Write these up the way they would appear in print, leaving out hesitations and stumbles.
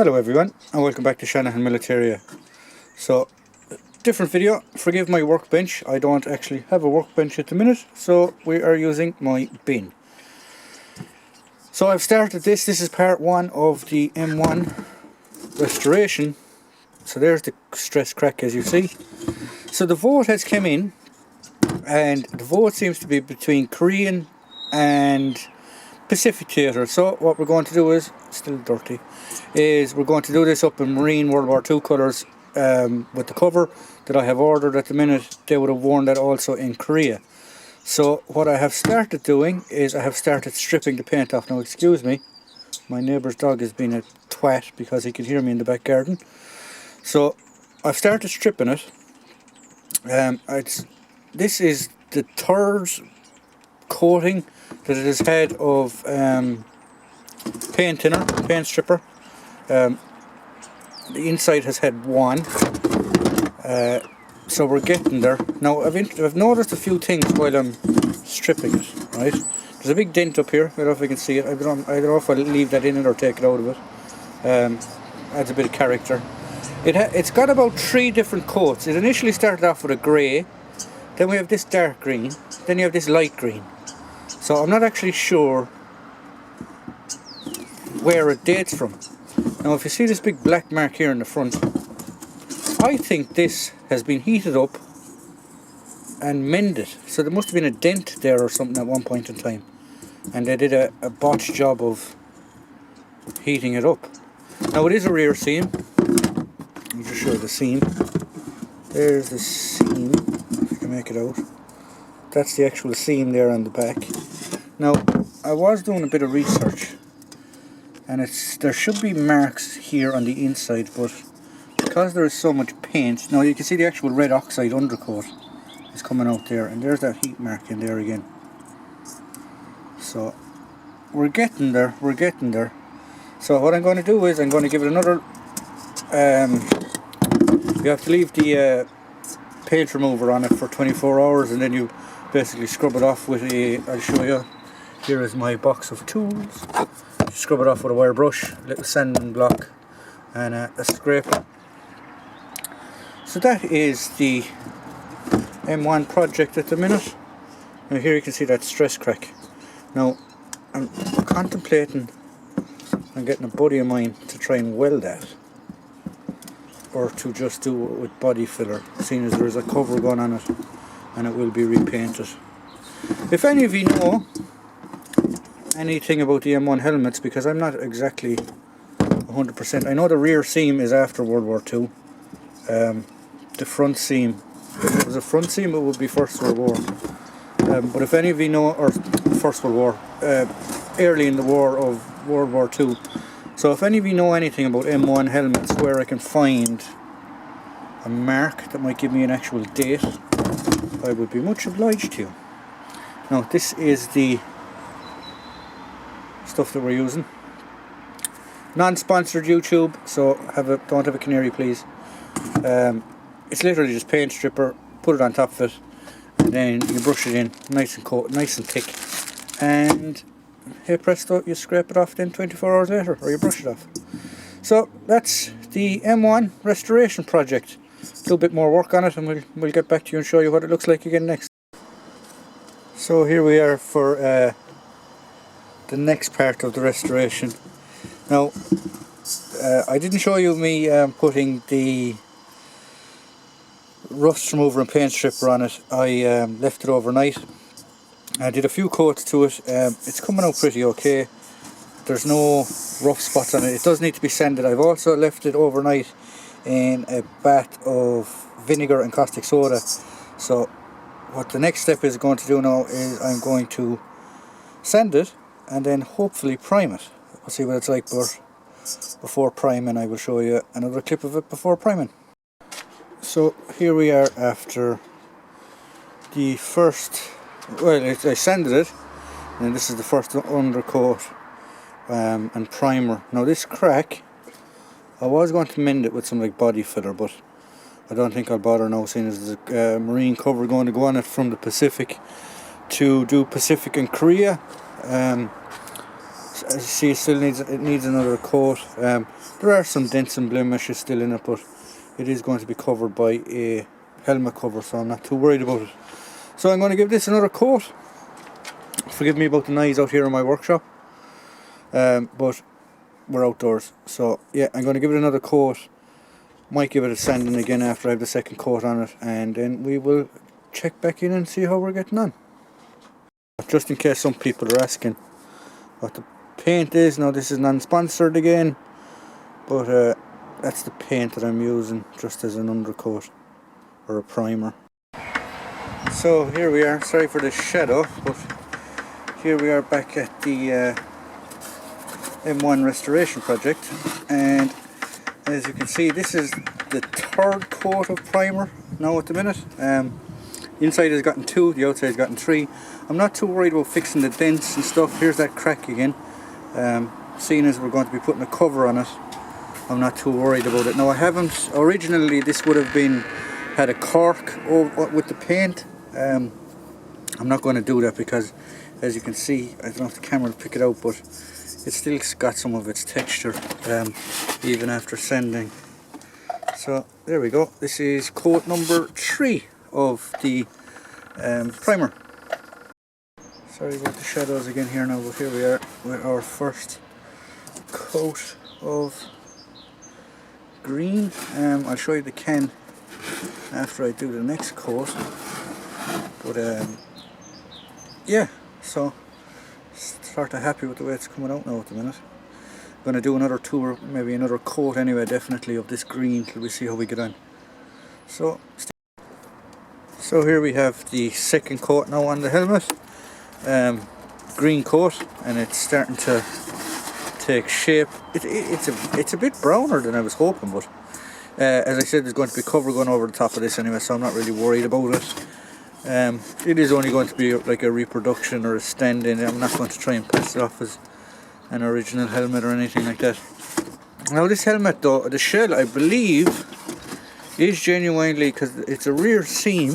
Hello everyone and welcome back to Shanahan Militaria. So, different video. Forgive my workbench. I don't actually have a workbench at the minute, so we are using my bin. So I've started this. This is part one of the M1 restoration. So there's the stress crack, as you see. So the vote has come in, and the vote seems to be between Korean and Pacific theatre. So what we're going to do is, still dirty, is we're going to do this up in Marine World War II colours with the cover that I have ordered at the minute. They would have worn that also in Korea. So what I have started doing is I have started stripping the paint off. Now excuse me, my neighbour's dog has been a twat because he can hear me in the back garden. So I've started stripping it. This is the third coating that it has had of paint thinner, paint stripper. The inside has had one, so we're getting there. Now I've noticed a few things while I'm stripping it, right? There's a big dent up here. I don't know if you can see it. I don't know if I'll leave that in it or take it out of it. Adds a bit of character. It's got about 3 different coats. It initially started off with a grey, then we have this dark green, then you have this light green. So I'm not actually sure where it dates from. Now if you see this big black mark here in the front, I think this has been heated up and mended. So there must have been a dent there or something at one point in time, and they did a botched job of heating it up. Now it is a rear seam. Let me just show you the seam. There's the seam, if you can make it out. That's the actual seam there on the back. Now, I was doing a bit of research, and there should be marks here on the inside, but because there is so much paint, now you can see the actual red oxide undercoat is coming out there, and there's that heat mark in there again. So, we're getting there, So what I'm going to do is I'm going to give it another, you have to leave the paint remover on it for 24 hours, and then you basically scrub it off with I'll show you. Here is my box of tools. Scrub it off with a wire brush, a little sanding block, and a scraper. So that is the M1 project at the minute. Now here you can see that stress crack. Now I'm contemplating on getting a buddy of mine to try and weld that, or to just do it with body filler, seeing as there is a cover going on it and it will be repainted. If any of you know anything about the M1 helmets, because I'm not exactly 100%. I know the rear seam is after World War II. The front seam, if it was a front seam, it would be First World War. But if any of you know, or First World War, early in the war of World War II. So if any of you know anything about M1 helmets, where I can find a mark that might give me an actual date, I would be much obliged to you. Now this is the stuff that we're using. Non-sponsored YouTube, so don't have a canary please. It's literally just paint stripper, put it on top of it, and then you brush it in nice and thick, and hey presto, you scrape it off then 24 hours later, or you brush it off. So that's the M1 restoration project. Do a bit more work on it, and we'll get back to you and show you what it looks like again next. So here we are for the next part of the restoration. Now I didn't show you me putting the rust remover and paint stripper on it. I left it overnight. I did a few coats to it. It's coming out pretty okay. There's no rough spots on it. It does need to be sanded. I've also left it overnight in a bath of vinegar and caustic soda. So what the next step is going to do now is I'm going to sand it and then hopefully prime it. We'll see what it's like, but before priming I will show you another clip of it before priming. So here we are after the first, well, I sanded it, and this is the first undercoat and primer. Now this crack, I was going to mend it with some like body filler, but I don't think I'll bother now, seeing as there's a marine cover going to go on it from the Pacific to do Pacific and Korea. As you see, it needs another coat. There are some dents and blemishes still in it, but it is going to be covered by a helmet cover, so I'm not too worried about it. So I'm going to give this another coat. Forgive me about the noise out here in my workshop, but we're outdoors, so yeah, I'm going to give it another coat. Might give it a sanding again after I have the second coat on it, and then we will check back in and see how we're getting on. Just in case some people are asking what the paint is, now this is non-sponsored again, but that's the paint that I'm using just as an undercoat or a primer. So here we are, sorry for the shadow, but here we are back at the M1 restoration project, and as you can see, this is the third coat of primer now at the minute. The inside has gotten 2, the outside has gotten 3. I'm not too worried about fixing the dents and stuff. Here's that crack again. Seeing as we're going to be putting a cover on it, I'm not too worried about it. Now I haven't, originally this would have had a cork with the paint. I'm not going to do that because, as you can see, I don't know if the camera will pick it out, but it's still got some of its texture even after sanding. So there we go, this is coat number 3 of the primer. Sorry about the shadows again here now, but here we are with our first coat of green. I'll show you the can after I do the next coat, but yeah, so sort of happy with the way it's coming out now at the minute. I'm going to do another 2 or maybe another coat anyway, definitely, of this green till we see how we get on. So here we have the second coat now on the helmet, green coat, and it's starting to take shape. It's a bit browner than I was hoping, but as I said, there's going to be cover going over the top of this anyway, so I'm not really worried about it. It is only going to be like a reproduction or a stand-in. I'm not going to try and pass it off as an original helmet or anything like that. Now this helmet though, the shell I believe is genuinely, because it's a rear seam.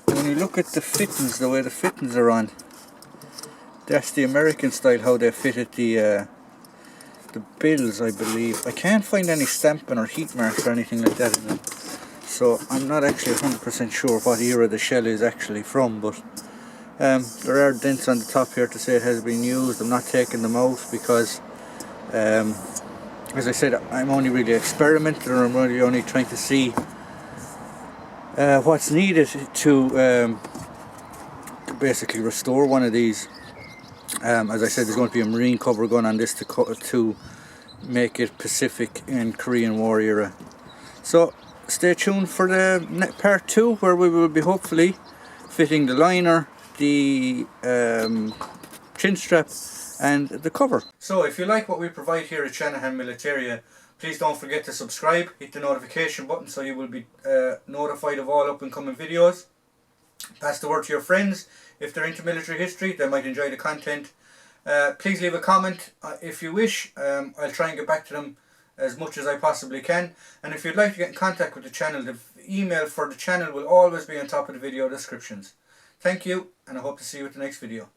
When you look at the fittings, the way the fittings are on, that's the American style, how they fitted the bills, I believe. I can't find any stamping or heat marks or anything like that in them, so I'm not actually 100% sure what era the shell is actually from, but there are dents on the top here to say it has been used. I'm not taking them out because as I said, I'm only really experimenting, or I'm really only trying to see what's needed to basically restore one of these. As I said, there's going to be a marine cover going on this to make it Pacific and Korean War era. So stay tuned for the part 2, where we will be hopefully fitting the liner, the chin strap and the cover. So if you like what we provide here at Shanahan Militaria, please don't forget to subscribe, hit the notification button so you will be notified of all up and coming videos. Pass the word to your friends. If they're into military history, they might enjoy the content. Please leave a comment if you wish. I'll try and get back to them as much as I possibly can. And if you'd like to get in contact with the channel, the email for the channel will always be on top of the video descriptions. Thank you, and I hope to see you at the next video.